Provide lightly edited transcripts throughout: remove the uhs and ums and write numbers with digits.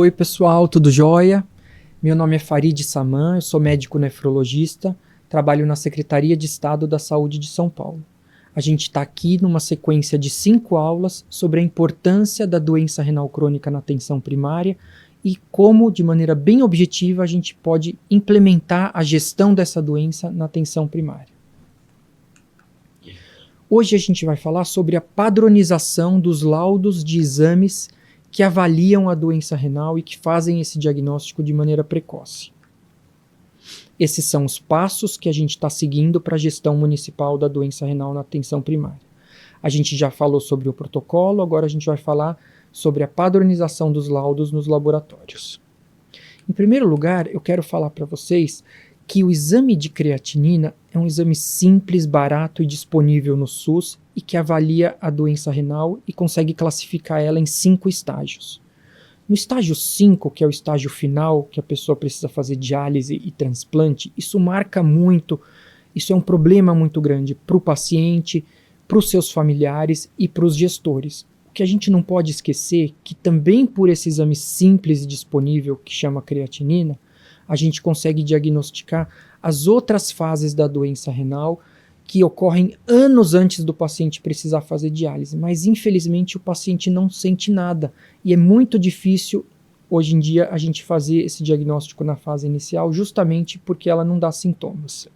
Oi pessoal, tudo jóia? Meu nome é Farid Saman, eu sou médico nefrologista, trabalho na Secretaria de Estado da Saúde de São Paulo. A gente está aqui numa sequência de 5 aulas sobre a importância da doença renal crônica na atenção primária e como, de maneira bem objetiva, a gente pode implementar a gestão dessa doença na atenção primária. Hoje a gente vai falar sobre a padronização dos laudos de exames que avaliam a doença renal e que fazem esse diagnóstico de maneira precoce. Esses são os passos que a gente está seguindo para a gestão municipal da doença renal na atenção primária. A gente já falou sobre o protocolo, agora a gente vai falar sobre a padronização dos laudos nos laboratórios. Em primeiro lugar, eu quero falar para vocês que o exame de creatinina é um exame simples, barato e disponível no SUS e que avalia a doença renal e consegue classificar ela em 5 estágios. No estágio 5, que é o estágio final, que a pessoa precisa fazer diálise e transplante, isso marca muito, isso é um problema muito grande para o paciente, para os seus familiares e para os gestores. O que a gente não pode esquecer é que também por esse exame simples e disponível, que chama creatinina, a gente consegue diagnosticar as outras fases da doença renal que ocorrem anos antes do paciente precisar fazer diálise, mas infelizmente o paciente não sente nada e é muito difícil hoje em dia a gente fazer esse diagnóstico na fase inicial justamente porque ela não dá sintomas.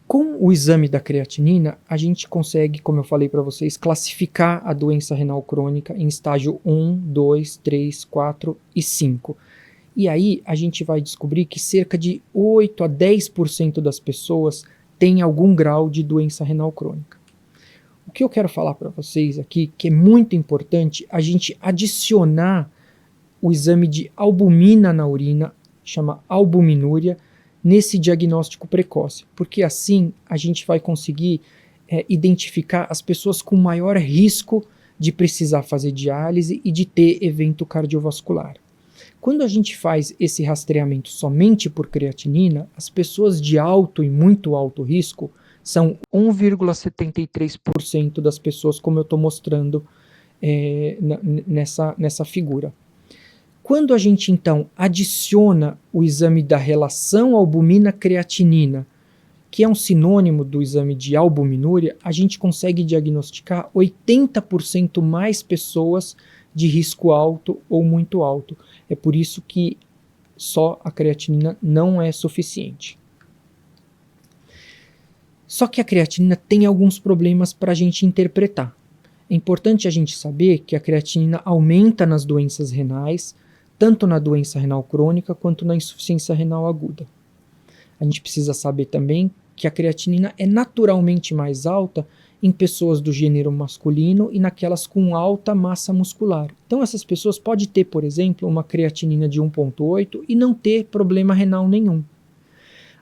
Com o exame da creatinina, a gente consegue, como eu falei para vocês, classificar a doença renal crônica em estágio 1, 2, 3, 4 e 5. E aí a gente vai descobrir que cerca de 8 a 10% das pessoas têm algum grau de doença renal crônica. O que eu quero falar para vocês aqui, que é muito importante, a gente adicionar o exame de albumina na urina, chama albuminúria, nesse diagnóstico precoce, porque assim a gente vai conseguir identificar as pessoas com maior risco de precisar fazer diálise e de ter evento cardiovascular. Quando a gente faz esse rastreamento somente por creatinina, as pessoas de alto e muito alto risco são 1,73% das pessoas, como eu estou mostrando nessa figura. Quando a gente, então, adiciona o exame da relação albumina-creatinina, que é um sinônimo do exame de albuminúria, a gente consegue diagnosticar 80% mais pessoas de risco alto ou muito alto. É por isso que só a creatinina não é suficiente. Só que a creatinina tem alguns problemas para a gente interpretar. É importante a gente saber que a creatinina aumenta nas doenças renais, tanto na doença renal crônica quanto na insuficiência renal aguda. A gente precisa saber também que a creatinina é naturalmente mais alta em pessoas do gênero masculino e naquelas com alta massa muscular. Então essas pessoas podem ter, por exemplo, uma creatinina de 1,8 e não ter problema renal nenhum.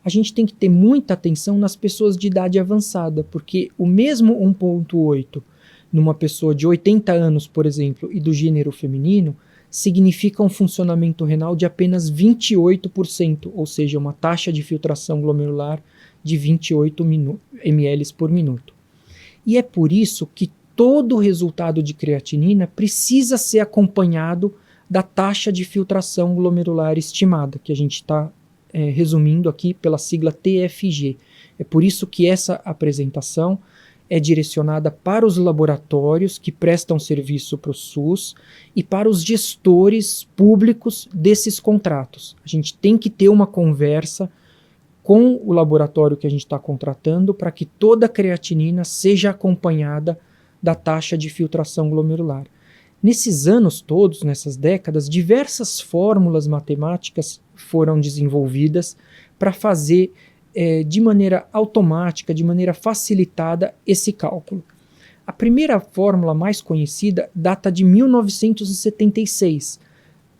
A gente tem que ter muita atenção nas pessoas de idade avançada, porque o mesmo 1,8 numa pessoa de 80 anos, por exemplo, e do gênero feminino, significa um funcionamento renal de apenas 28%, ou seja, uma taxa de filtração glomerular de 28 ml por minuto. E é por isso que todo resultado de creatinina precisa ser acompanhado da taxa de filtração glomerular estimada, que a gente está resumindo aqui pela sigla TFG. É por isso que essa apresentação é direcionada para os laboratórios que prestam serviço para o SUS e para os gestores públicos desses contratos. A gente tem que ter uma conversa com o laboratório que a gente está contratando para que toda a creatinina seja acompanhada da taxa de filtração glomerular. Nesses anos todos, nessas décadas, diversas fórmulas matemáticas foram desenvolvidas para fazer de maneira automática, de maneira facilitada, esse cálculo. A primeira fórmula mais conhecida data de 1976.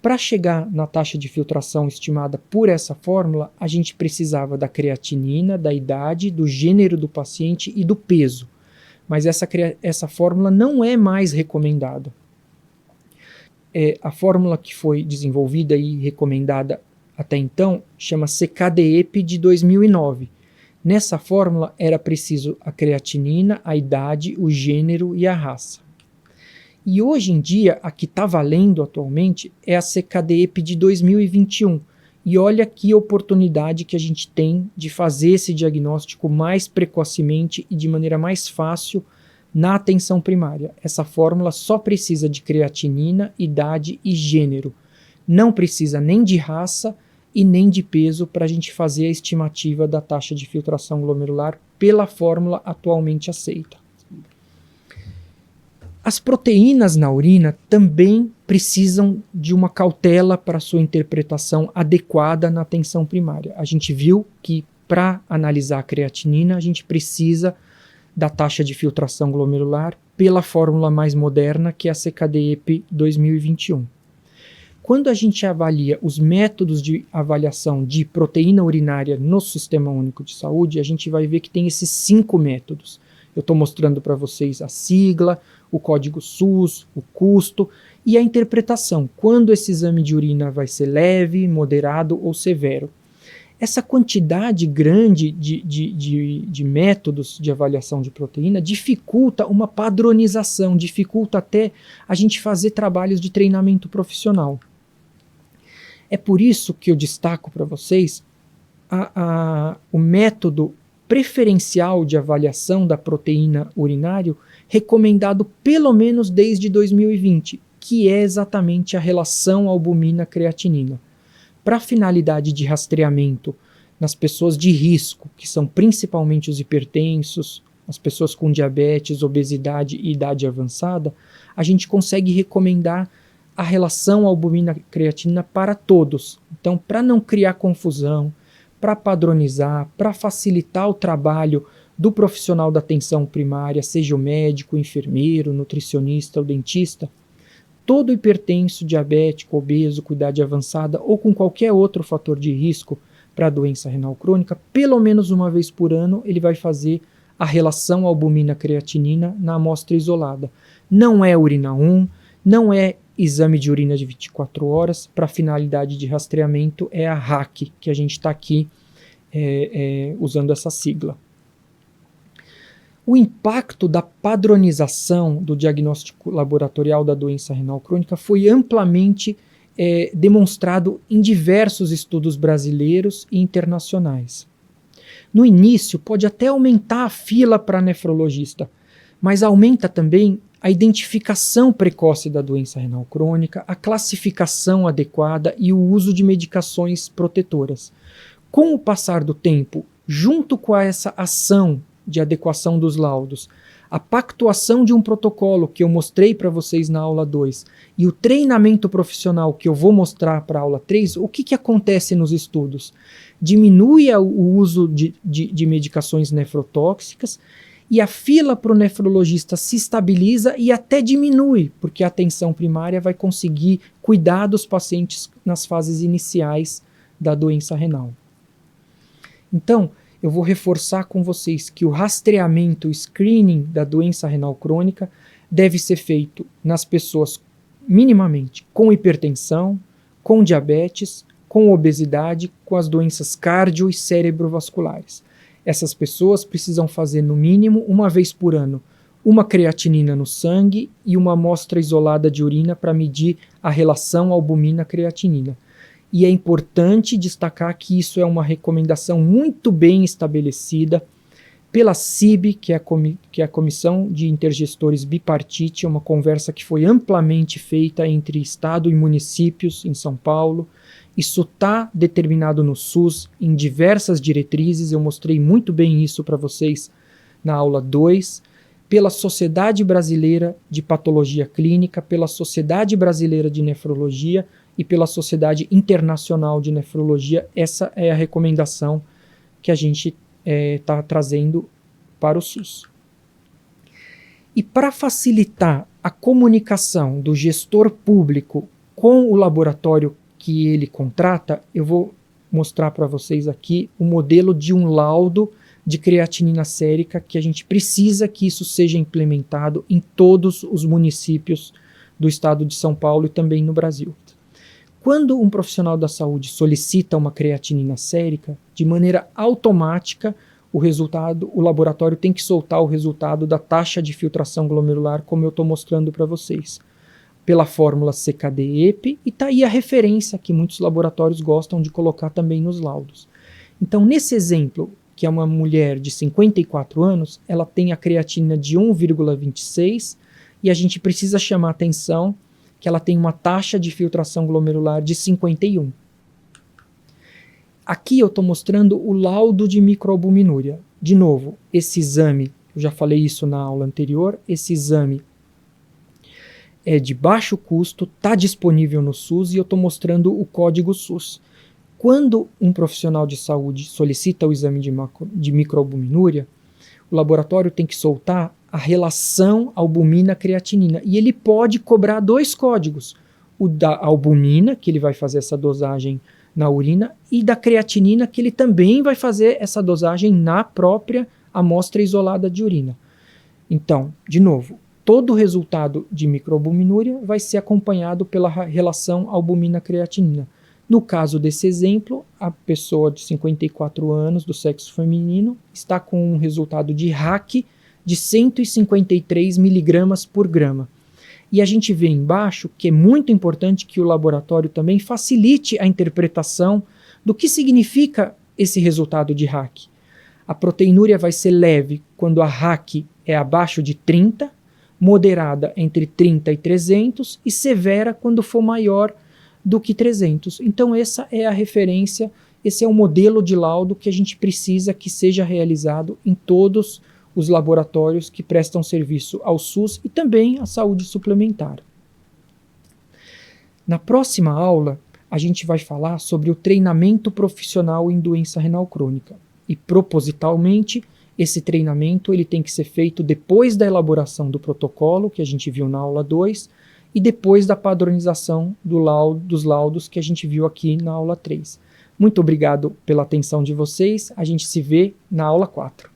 Para chegar na taxa de filtração estimada por essa fórmula, a gente precisava da creatinina, da idade, do gênero do paciente e do peso. Mas essa fórmula não é mais recomendada. A fórmula que foi desenvolvida e recomendada até então chama CKD-EPI de 2009. Nessa fórmula era preciso a creatinina, a idade, o gênero e a raça. E hoje em dia, a que está valendo atualmente é a CKD-EPI de 2021. E olha que oportunidade que a gente tem de fazer esse diagnóstico mais precocemente e de maneira mais fácil na atenção primária. Essa fórmula só precisa de creatinina, idade e gênero. Não precisa nem de raça e nem de peso para a gente fazer a estimativa da taxa de filtração glomerular pela fórmula atualmente aceita. As proteínas na urina também precisam de uma cautela para sua interpretação adequada na atenção primária. A gente viu que para analisar a creatinina, a gente precisa da taxa de filtração glomerular pela fórmula mais moderna, que é a CKD-EPI 2021. Quando a gente avalia os métodos de avaliação de proteína urinária no Sistema Único de Saúde, a gente vai ver que tem esses 5 métodos. Eu estou mostrando para vocês a sigla, o código SUS, o custo e a interpretação, quando esse exame de urina vai ser leve, moderado ou severo. Essa quantidade grande de métodos de avaliação de proteína dificulta uma padronização, dificulta até a gente fazer trabalhos de treinamento profissional. É por isso que eu destaco para vocês o método preferencial de avaliação da proteína urinária recomendado pelo menos desde 2020, que é exatamente a relação albumina-creatinina. Para a finalidade de rastreamento nas pessoas de risco, que são principalmente os hipertensos, as pessoas com diabetes, obesidade e idade avançada, a gente consegue recomendar a relação albumina-creatinina para todos. Então, para não criar confusão, para padronizar, para facilitar o trabalho do profissional da atenção primária, seja o médico, o enfermeiro, o nutricionista, o dentista, todo hipertenso, diabético, obeso, com idade avançada ou com qualquer outro fator de risco para a doença renal crônica, pelo menos uma vez por ano ele vai fazer a relação albumina-creatinina na amostra isolada. Não é urina 1, não é exame de urina de 24 horas, para finalidade de rastreamento é a RAC, que a gente está aqui usando essa sigla. O impacto da padronização do diagnóstico laboratorial da doença renal crônica foi amplamente demonstrado em diversos estudos brasileiros e internacionais. No início, pode até aumentar a fila para nefrologista, mas aumenta também a identificação precoce da doença renal crônica, a classificação adequada e o uso de medicações protetoras. Com o passar do tempo, junto com essa ação de adequação dos laudos, a pactuação de um protocolo que eu mostrei para vocês na aula 2 e o treinamento profissional que eu vou mostrar para a aula 3, o que acontece nos estudos? Diminui o uso de medicações nefrotóxicas e a fila para o nefrologista se estabiliza e até diminui, porque a atenção primária vai conseguir cuidar dos pacientes nas fases iniciais da doença renal. Então, eu vou reforçar com vocês que o rastreamento, o screening da doença renal crônica deve ser feito nas pessoas minimamente com hipertensão, com diabetes, com obesidade, com as doenças cardio e cerebrovasculares. Essas pessoas precisam fazer no mínimo uma vez por ano uma creatinina no sangue e uma amostra isolada de urina para medir a relação albumina-creatinina. E é importante destacar que isso é uma recomendação muito bem estabelecida pela CIB, que é a Comissão de Intergestores Bipartite, uma conversa que foi amplamente feita entre Estado e municípios em São Paulo. Isso está determinado no SUS em diversas diretrizes, eu mostrei muito bem isso para vocês na aula 2, pela Sociedade Brasileira de Patologia Clínica, pela Sociedade Brasileira de Nefrologia e pela Sociedade Internacional de Nefrologia. Essa é a recomendação que a gente está trazendo para o SUS. E para facilitar a comunicação do gestor público com o laboratório que ele contrata, eu vou mostrar para vocês aqui o modelo de um laudo de creatinina sérica que a gente precisa que isso seja implementado em todos os municípios do estado de São Paulo e também no Brasil. Quando um profissional da saúde solicita uma creatinina sérica, de maneira automática, o laboratório tem que soltar o resultado da taxa de filtração glomerular, como eu estou mostrando para vocês, pela fórmula CKD-EPI, e está aí a referência que muitos laboratórios gostam de colocar também nos laudos. Então, nesse exemplo, que é uma mulher de 54 anos, ela tem a creatinina de 1,26 e a gente precisa chamar a atenção que ela tem uma taxa de filtração glomerular de 51. Aqui eu estou mostrando o laudo de microalbuminúria. De novo, esse exame, eu já falei isso na aula anterior, esse exame é de baixo custo, está disponível no SUS e eu estou mostrando o código SUS. Quando um profissional de saúde solicita o exame de microalbuminúria, o laboratório tem que soltar a relação albumina-creatinina e ele pode cobrar 2 códigos, o da albumina, que ele vai fazer essa dosagem na urina, e da creatinina, que ele também vai fazer essa dosagem na própria amostra isolada de urina. Então, de novo, todo o resultado de microalbuminúria vai ser acompanhado pela relação albumina-creatinina. No caso desse exemplo, a pessoa de 54 anos, do sexo feminino, está com um resultado de RAC de 153 miligramas por grama. E a gente vê embaixo que é muito importante que o laboratório também facilite a interpretação do que significa esse resultado de RAC. A proteinúria vai ser leve quando a RAC é abaixo de 30, moderada entre 30 e 300 e severa quando for maior do que 300. Então essa é a referência, esse é o modelo de laudo que a gente precisa que seja realizado em todos os laboratórios que prestam serviço ao SUS e também à saúde suplementar. Na próxima aula, a gente vai falar sobre o treinamento profissional em doença renal crônica. E propositalmente, esse treinamento ele tem que ser feito depois da elaboração do protocolo, que a gente viu na aula 2, e depois da padronização dos laudos que a gente viu aqui na aula 3. Muito obrigado pela atenção de vocês. A gente se vê na aula 4.